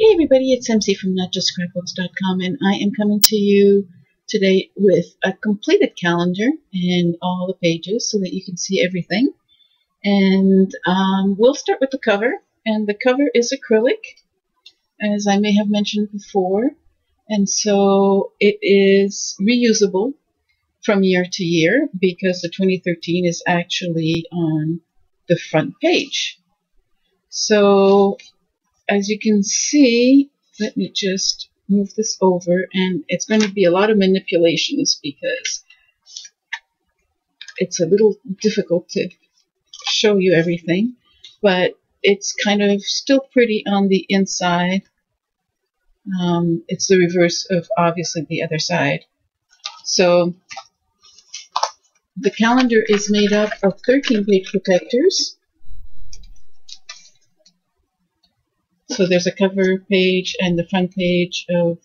Hey everybody, it's MC from NotJustScrapBooks.com, and I am coming to you today with a completed calendar and all the pages so that you can see everything. And we'll start with the cover, and the cover is acrylic, as I may have mentioned before, and so it is reusable from year to year because the 2013 is actually on the front page. So as you can see, let me just move this over, and it's going to be a lot of manipulations because it's a little difficult to show you everything, but it's kind of still pretty on the inside. It's the reverse of obviously the other side. So the calendar is made up of 13 page protectors. So there's a cover page and the front page of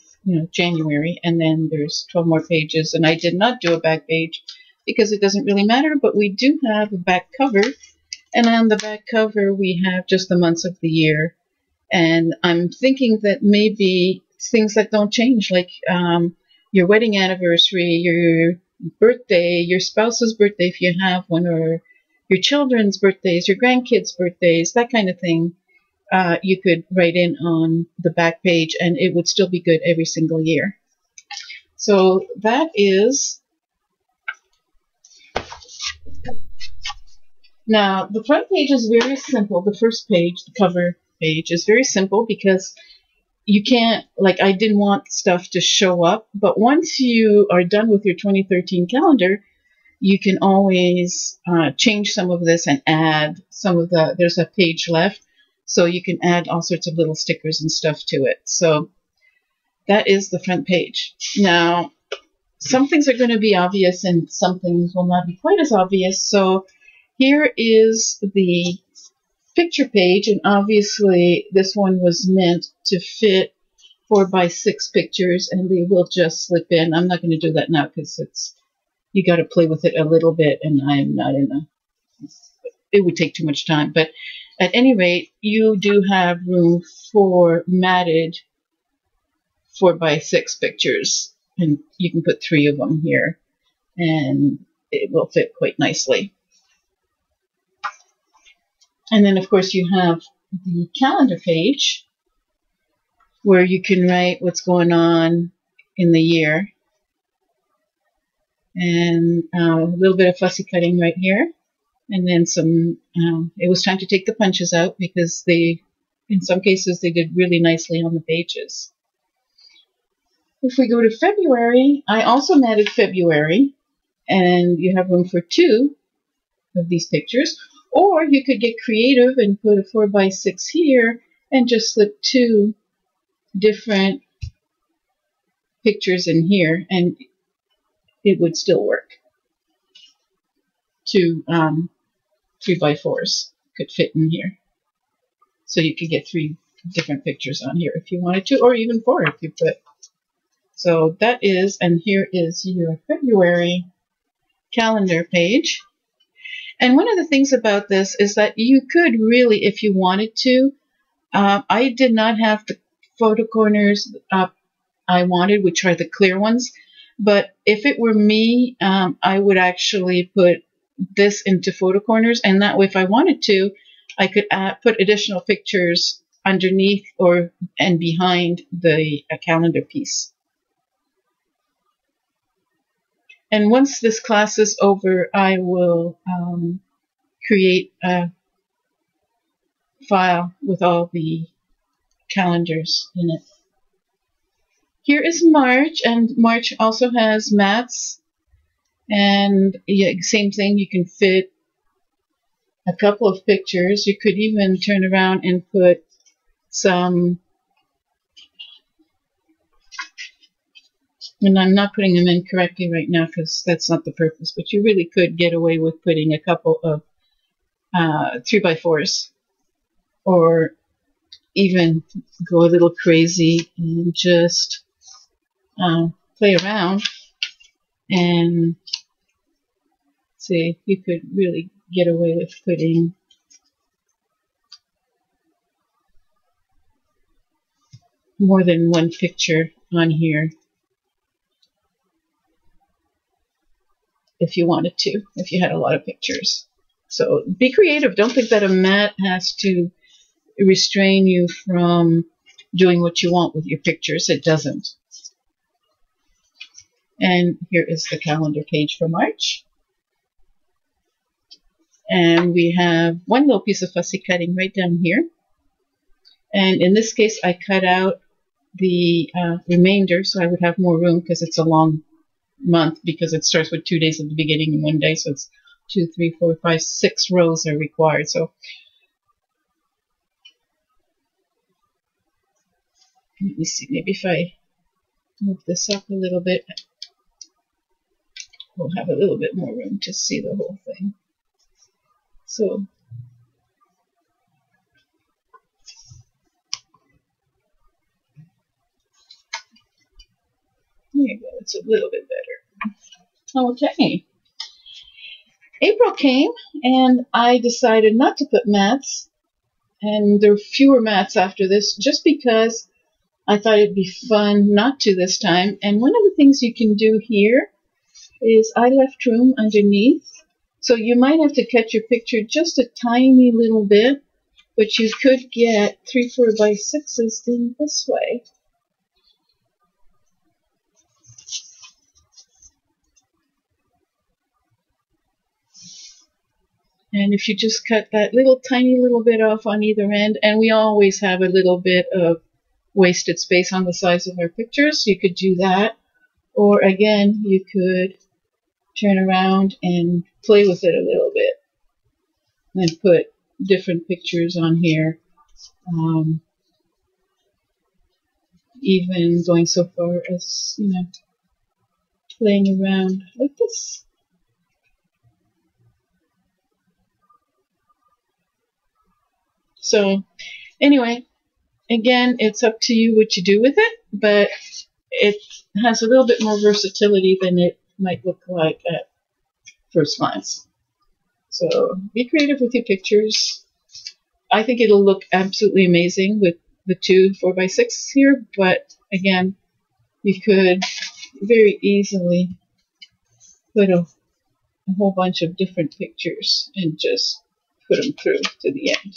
January, and then there's 12 more pages. And I did not do a back page because it doesn't really matter, but we do have a back cover, and on the back cover we have just the months of the year. And I'm thinking that maybe things that don't change, like your wedding anniversary, your birthday, your spouse's birthday if you have one, or your children's birthdays, your grandkids' birthdays, that kind of thing. You could write in on the back page and it would still be good every single year. So that is. Now the front page is very simple. The first page, the cover page, is very simple because you can't, like, I didn't want stuff to show up, but once you are done with your 2013 calendar, you can always change some of this and add some of there's a page left. So you can add all sorts of little stickers and stuff to it. So that is the front page. Now, some things are going to be obvious and some things will not be quite as obvious. So here is the picture page, and obviously this one was meant to fit 4x6 pictures, and they will just slip in. I'm not going to do that now because you got to play with it a little bit, and I'm not it would take too much time. But at any rate, you do have room for matted 4x6 pictures, and you can put 3 of them here, and it will fit quite nicely. And then, of course, you have the calendar page where you can write what's going on in the year, and a little bit of fussy cutting right here. And then some, it was time to take the punches out because in some cases, they did really nicely on the pages. If we go to February, I also matted February, and you have room for 2 of these pictures. Or you could get creative and put a 4x6 here and just slip 2 different pictures in here, and it would still work. 2 3x4s could fit in here. So you could get 3 different pictures on here if you wanted to, or even 4 if you put. So that is, and here is your February calendar page. And one of the things about this is that you could really, if you wanted to, I did not have the photo corners I wanted, which are the clear ones. But if it were me, I would actually put this into photo corners, and that way if I wanted to, I could put additional pictures underneath and behind the calendar piece. And once this class is over, I will create a file with all the calendars in it. Here is March, and March also has mats. And yeah, same thing, you can fit a couple of pictures. You could even turn around and put some, and I'm not putting them in correctly right now because that's not the purpose, but you really could get away with putting a couple of 3x4s, or even go a little crazy and just play around and see, you could really get away with putting more than one picture on here if you wanted to, if you had a lot of pictures. So be creative. Don't think that a mat has to restrain you from doing what you want with your pictures. It doesn't. And here is the calendar page for March. And we have one little piece of fussy cutting right down here. And in this case, I cut out the remainder so I would have more room because it's a long month, because it starts with 2 days at the beginning and 1 day. So it's 2, 3, 4, 5, 6 rows are required. So let me see, maybe if I move this up a little bit, we'll have a little bit more room to see the whole thing. So there you go, it's a little bit better. Okay. April came and I decided not to put mats, and there were fewer mats after this just because I thought it'd be fun not to this time. And one of the things you can do here is I left room underneath. So you might have to cut your picture just a tiny little bit, but you could get 3 4x6s in this way. And if you just cut that little tiny little bit off on either end, and we always have a little bit of wasted space on the sides of our pictures, you could do that. Or again, you could turn around and play with it a little bit and put different pictures on here. Even going so far as, playing around like this. So anyway, again, it's up to you what you do with it, but it has a little bit more versatility than it might look like at first glance. So be creative with your pictures. I think it'll look absolutely amazing with the 2 4x6 here, but again, you could very easily put a whole bunch of different pictures and just put them through to the end.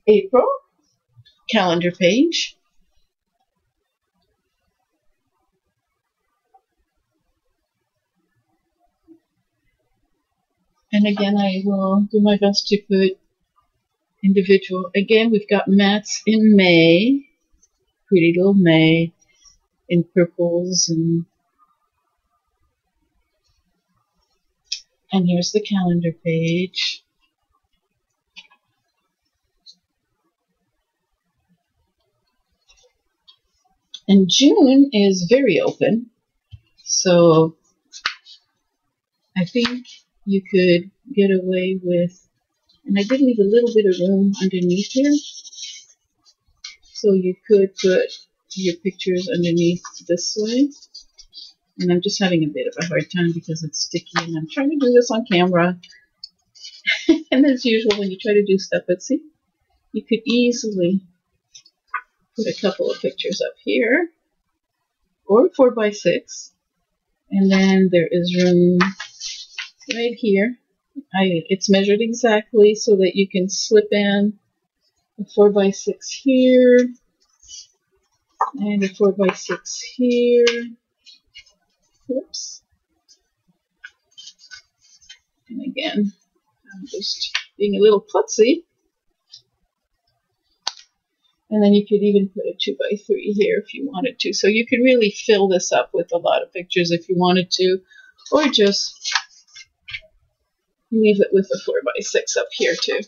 April, calendar page. And again, I will do my best to put individual. Again, we've got mats in May, pretty little May, in purples, and here's the calendar page. And June is very open, so I think you could get away with, and I did leave a little bit of room underneath here, so you could put your pictures underneath this way. And I'm just having a bit of a hard time because it's sticky, and I'm trying to do this on camera. And as usual, when you try to do stuff, but see, you could easily put a couple of pictures up here, or 4x6, and then there is room right here. It's measured exactly so that you can slip in a 4x6 here, and a 4x6 here. Oops. And again, I'm just being a little klutzy. And then you could even put a 2x3 here if you wanted to. So you could really fill this up with a lot of pictures if you wanted to, or just leave it with a 4x6 up here too.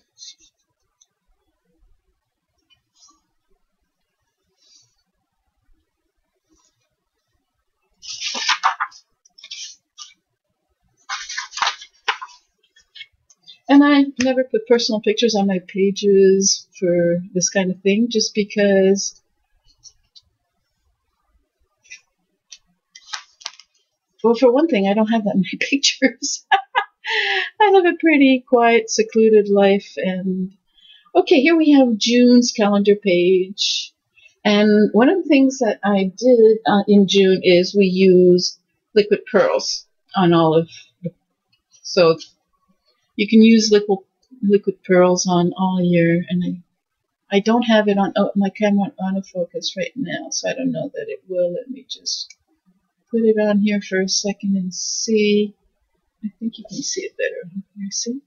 And I never put personal pictures on my pages for this kind of thing, just because, well, for one thing, I don't have that many pictures. I live a pretty quiet, secluded life, and Okay, here we have June's calendar page. And one of the things that I did in June is we used liquid pearls on all of the, so you can use liquid pearls on all your, and I don't have it on my camera on autofocus right now, so I don't know that it will. Let me just put it on here for a second and see. I think you can see it better. Here, see?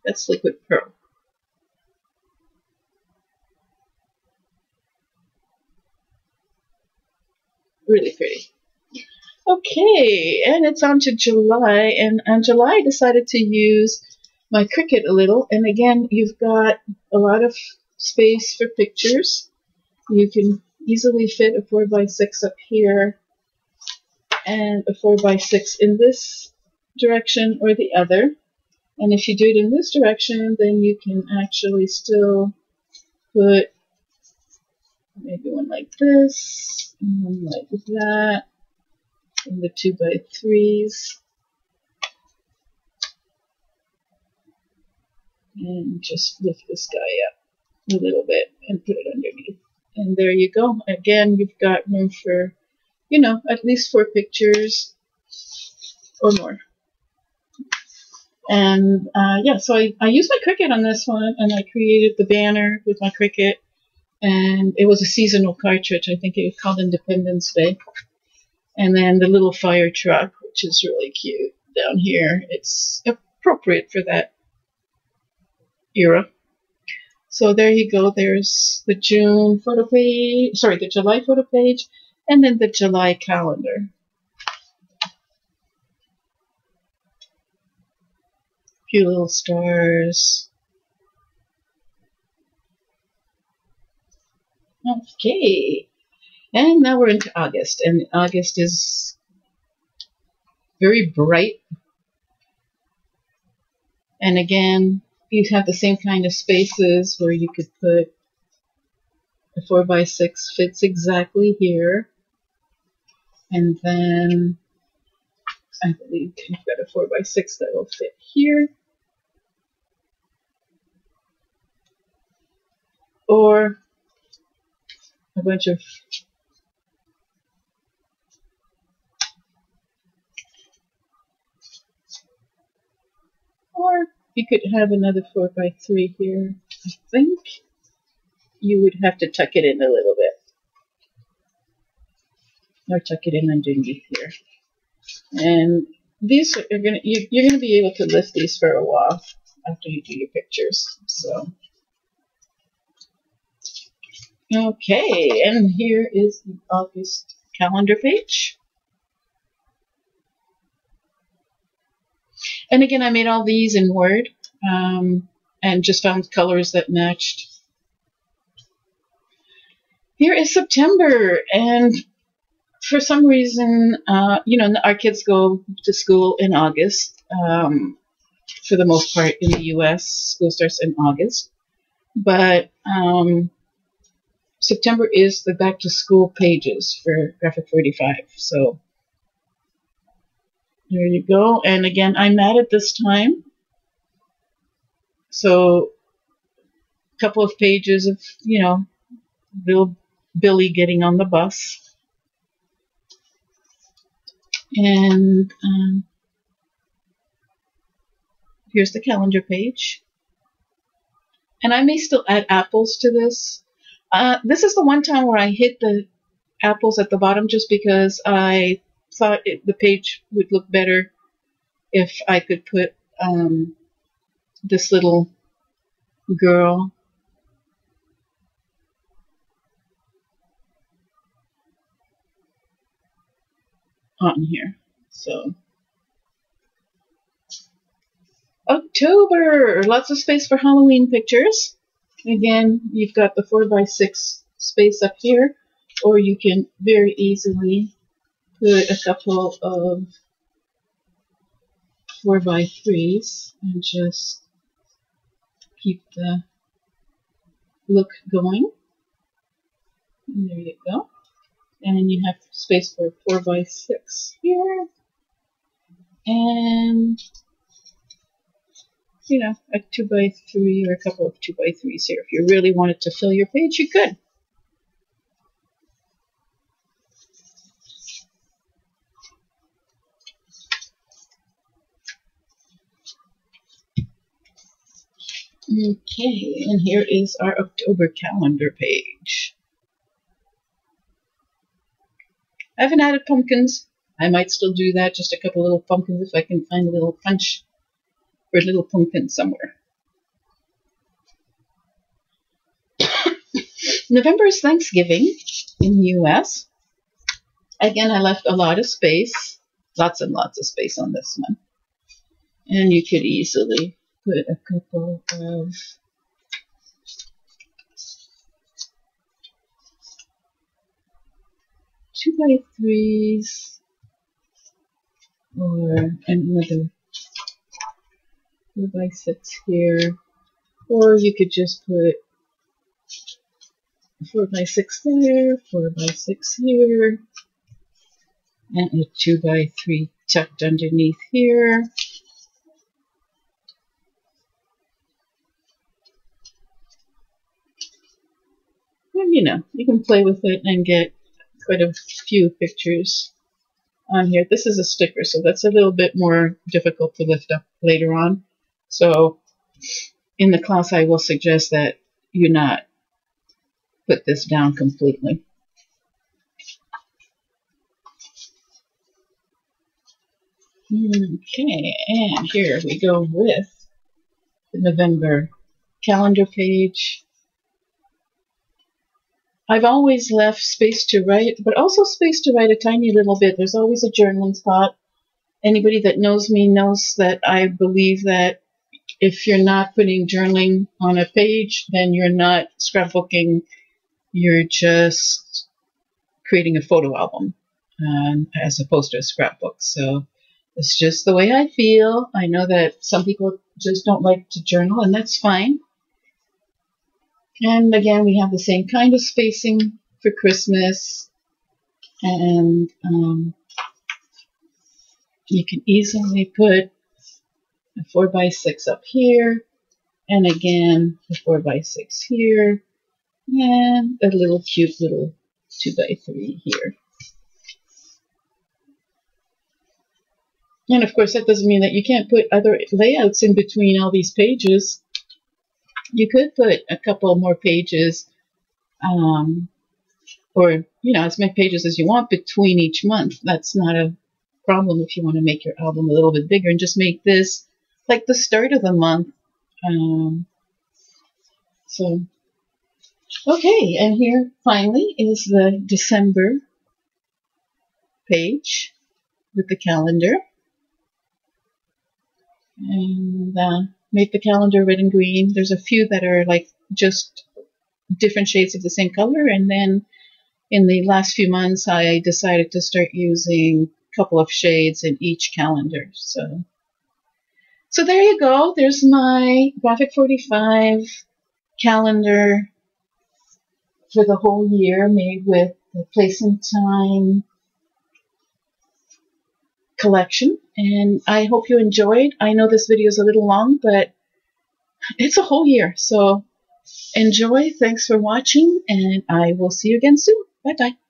That's liquid pearl. Really pretty. Okay, and it's on to July, and on July I decided to use my Cricut a little, and again, you've got a lot of space for pictures. You can easily fit a 4x6 up here and a 4x6 in this direction or the other. And if you do it in this direction, then you can actually still put maybe one like this, and one like that, and the 2x3s. And just lift this guy up a little bit and put it underneath. And there you go. Again, you've got room for, you know, at least 4 pictures or more. And yeah, so I used my Cricut on this one, and I created the banner with my Cricut. And it was a seasonal cartridge. I think it was called Independence Day. And then the little fire truck, which is really cute down here. It's appropriate for that era. So there you go. There's the June photo page, sorry, the July photo page, and then the July calendar. A few little stars. Okay. And now we're into August, and August is very bright. And again, you have the same kind of spaces where you could put a 4x6 fits exactly here. And then I believe you've got a 4x6 that will fit here. Or a bunch of or you could have another 4x3 here. I think you would have to tuck it in a little bit. Or tuck it in underneath here. And these are you're gonna be able to lift these for a while after you do your pictures. So okay, and here is the August calendar page. And again, I made all these in Word and just found colors that matched. Here is September, and for some reason, you know, our kids go to school in August. For the most part in the U.S., school starts in August. But September is the back-to-school pages for Graphic 45. So there you go. And again, I'm at it this time. So a couple of pages of, you know, Billy getting on the bus. And here's the calendar page. And I may still add apples to this. This is the one time where I hit the apples at the bottom just because I thought the page would look better if I could put this little girl on here. So October, lots of space for Halloween pictures. Again, you've got the 4x6 space up here, or you can very easily put a couple of 4x3s and just keep the look going. And there you go. And then you have space for 4x6 here. And you know, a 2x3 or a couple of 2x3s here. If you really wanted to fill your page, you could. Okay, and here is our October calendar page. I haven't added pumpkins. I might still do that, just a couple little pumpkins if I can find a little punch for a little pumpkin somewhere. November is Thanksgiving in the US. Again, I left a lot of space, lots and lots of space on this one. And you could easily put a couple of two by threes or another 4x6 here, or you could just put 4x6 there, 4x6 here, and a 2x3 tucked underneath here. And you know, you can play with it and get quite a few pictures on here. This is a sticker, so that's a little bit more difficult to lift up later on. So in the class, I will suggest that you not put this down completely. Okay, and here we go with the November calendar page. I've always left space to write, but also space to write a tiny little bit. There's always a journaling spot. Anybody that knows me knows that I believe that if you're not putting journaling on a page, then you're not scrapbooking. You're just creating a photo album as opposed to a scrapbook. So it's just the way I feel. I know that some people just don't like to journal, and that's fine. And again, we have the same kind of spacing for Christmas. And you can easily put a 4x6 up here. And again, a 4x6 here. And a little cute little 2x3 here. And of course, that doesn't mean that you can't put other layouts in between all these pages. You could put a couple more pages, or, you know, as many pages as you want between each month. That's not a problem if you want to make your album a little bit bigger and just make this like the start of the month. So, okay, and here finally is the December page with the calendar. And make the calendar red and green. There's a few that are like just different shades of the same color, and then in the last few months I decided to start using a couple of shades in each calendar. So there you go. There's my Graphic 45 calendar for the whole year, made with the Place and Time collection, and I hope you enjoyed. I know this video is a little long, but it's a whole year, so enjoy. Thanks for watching, and I will see you again soon. Bye bye.